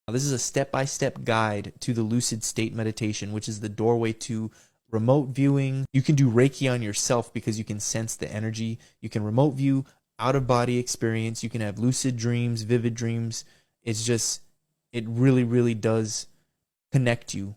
Now, this is a step-by-step guide to the lucid state meditation, which is the doorway to remote viewing. You can do Reiki on yourself because you can sense the energy. You can remote view, out-of-body experience. You can have lucid dreams, vivid dreams. It's just, it really, really does connect you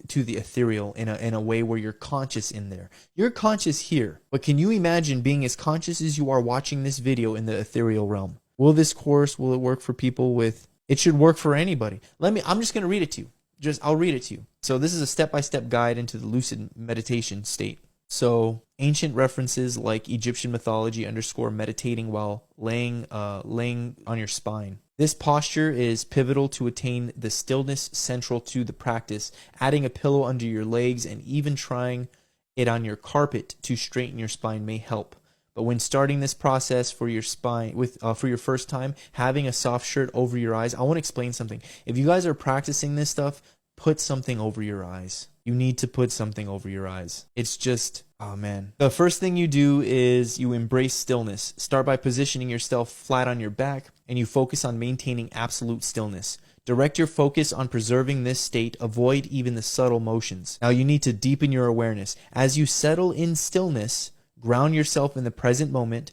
to the ethereal in a way where you're conscious in there. You're conscious here, but can you imagine being as conscious as you are watching this video in the ethereal realm? Will this course, will it work for people with, it should work for anybody. I'm just going to read it to you. I'll read it to you. So this is a step-by-step guide into the lucid meditation state. So ancient references like Egyptian mythology underscore meditating while laying on your spine. This posture is pivotal to attain the stillness central to the practice. Adding a pillow under your legs and even trying it on your carpet to straighten your spine may help. But when starting this process for your spine, for your first time, having a soft shirt over your eyes, I want to explain something. If you guys are practicing this stuff, put something over your eyes. You need to put something over your eyes. It's just, oh man. The first thing you do is you embrace stillness. Start by positioning yourself flat on your back, and you focus on maintaining absolute stillness. Direct your focus on preserving this state. Avoid even the subtle motions. Now you need to deepen your awareness. As you settle in stillness, ground yourself in the present moment.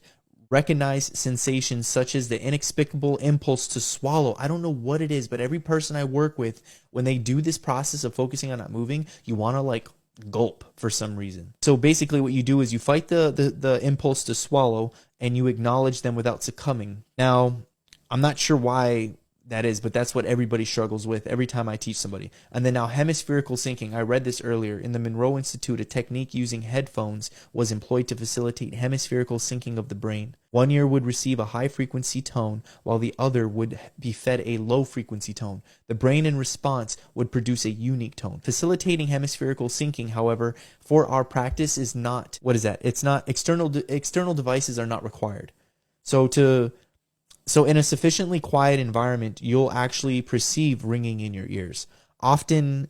Recognize sensations such as the inexplicable impulse to swallow. I don't know what it is, but every person I work with, when they do this process of focusing on not moving, you want to like gulp for some reason. So basically what you do is you fight the impulse to swallow and you acknowledge them without succumbing. Now, I'm not sure why that is, but that's what everybody struggles with every time I teach somebody. And then now hemispherical syncing. I read this earlier. In the Monroe Institute, a technique using headphones was employed to facilitate hemispherical syncing of the brain. One ear would receive a high-frequency tone, while the other would be fed a low-frequency tone. The brain in response would produce a unique tone. Facilitating hemispherical syncing, however, for our practice is not, what is that? It's not, external devices are not required. So in a sufficiently quiet environment, you'll actually perceive ringing in your ears. Often,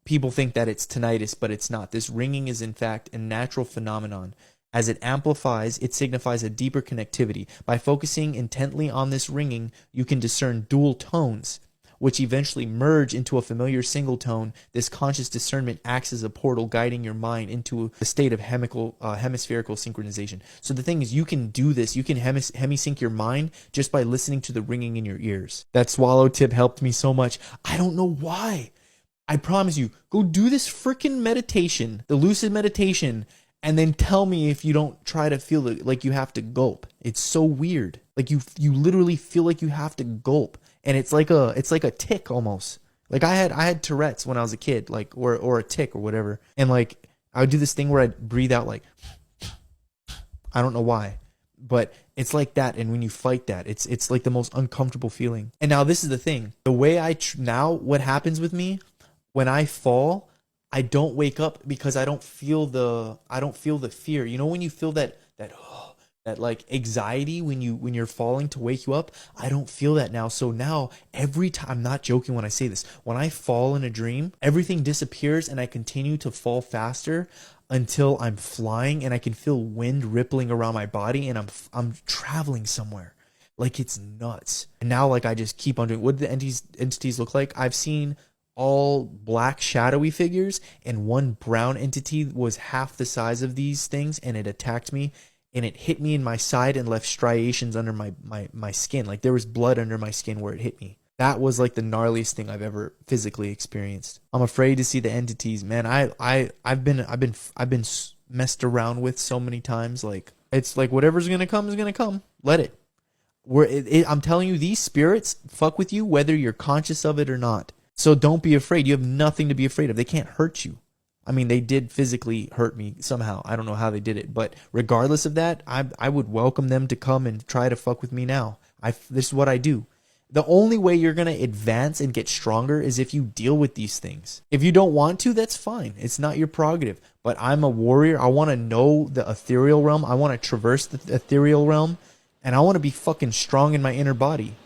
people think that it's tinnitus, but it's not. This ringing is in fact a natural phenomenon. As it amplifies, it signifies a deeper connectivity. By focusing intently on this ringing, you can discern dual tones, which eventually merge into a familiar single tone. This conscious discernment acts as a portal guiding your mind into a state of hemispherical synchronization. So the thing is, you can do this. You can hemisync your mind just by listening to the ringing in your ears. That swallow tip helped me so much. I don't know why. I promise you, go do this freaking meditation, the lucid meditation, and then tell me if you don't try to feel like you have to gulp. It's so weird. Like you literally feel like you have to gulp. And it's like a tick almost. Like I had Tourette's when I was a kid, like or a tick or whatever. And like I would do this thing where I'd breathe out like, I don't know why, but it's like that. And when you fight that, it's like the most uncomfortable feeling. And now this is the thing. The way now what happens with me when I fall, I don't wake up because I don't feel the fear. You know when you feel that like anxiety when you're falling to wake you up? I don't feel that now. So now every time, I'm not joking when I say this, when I fall in a dream, everything disappears and I continue to fall faster until I'm flying and I can feel wind rippling around my body and I'm traveling somewhere. Like it's nuts. And now like I just keep on doing, what do the entities look like? I've seen all black shadowy figures, and one brown entity was half the size of these things, and it attacked me. And it hit me in my side and left striations under my skin. Like there was blood under my skin where it hit me. That was like the gnarliest thing I've ever physically experienced. I'm afraid to see the entities, man. I've been messed around with so many times. Like it's like whatever's gonna come is gonna come. Let it. I'm telling you, these spirits fuck with you whether you're conscious of it or not. So don't be afraid. You have nothing to be afraid of. They can't hurt you. I mean, they did physically hurt me somehow. I don't know how they did it. But regardless of that, I would welcome them to come and try to fuck with me now. This is what I do. The only way you're going to advance and get stronger is if you deal with these things. If you don't want to, that's fine. It's not your prerogative. But I'm a warrior. I want to know the ethereal realm. I want to traverse the ethereal realm. And I want to be fucking strong in my inner body.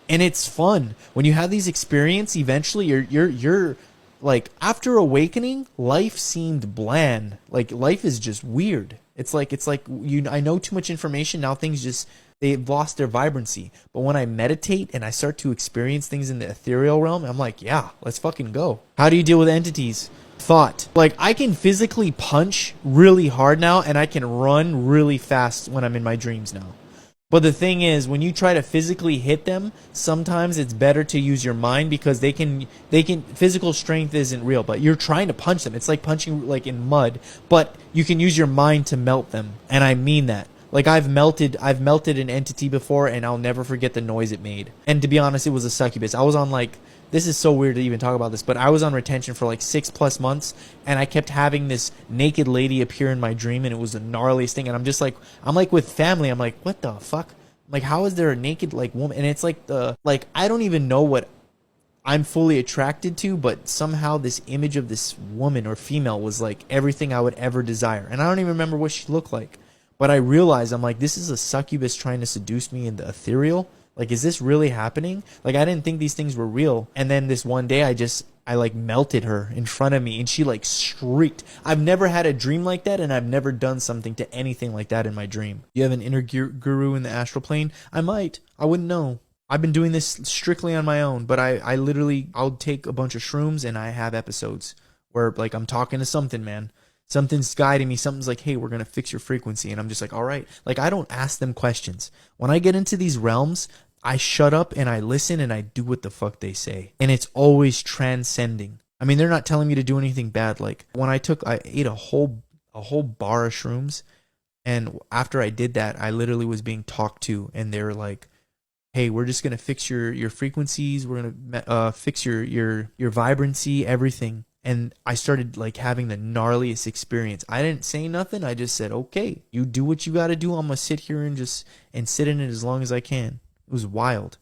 And it's fun. When you have these experiences, eventually you're like, after awakening, life seemed bland. Like life is just weird. It's like I know too much information. Now things just they've lost their vibrancy. But when I meditate and I start to experience things in the ethereal realm, I'm like, yeah, let's fucking go. How do you deal with entities? Thought. Like, I can physically punch really hard now, and I can run really fast when I'm in my dreams now. But the thing is, when you try to physically hit them, sometimes it's better to use your mind, because they can physical strength isn't real, but you're trying to punch them. It's like punching like in mud, but you can use your mind to melt them. And I mean that. Like, I've melted an entity before, and I'll never forget the noise it made. And to be honest, it was a succubus. I was on, like, this is so weird to even talk about this, but I was on retention for like 6+ months, and I kept having this naked lady appear in my dream, and it was the gnarliest thing. And I'm just like, I'm like with family, I'm like, what the fuck? Like, how is there a naked like woman? And it's like I don't even know what I'm fully attracted to, but somehow this image of this woman or female was like everything I would ever desire. And I don't even remember what she looked like. But I realized, I'm like, this is a succubus trying to seduce me in the ethereal. Like, is this really happening? Like, I didn't think these things were real. And then this one day, I like melted her in front of me, and she like shrieked. I've never had a dream like that, and I've never done something to anything like that in my dream. You have an inner guru in the astral plane? I might. I wouldn't know. I've been doing this strictly on my own, but I literally, I'll take a bunch of shrooms, and I have episodes where like I'm talking to something, man. Something's guiding me. Something's like, hey, we're going to fix your frequency. And I'm just like, all right. Like, I don't ask them questions. When I get into these realms, I shut up and I listen and I do what the fuck they say. And it's always transcending. I mean, they're not telling me to do anything bad. Like, when I ate a whole bar of shrooms. And after I did that, I literally was being talked to. And they were like, hey, we're just going to fix your frequencies. We're going to fix your vibrancy, everything. And I started like having the gnarliest experience. I didn't say nothing. I just said, okay, you do what you got to do. I'm going to sit here and sit in it as long as I can. It was wild.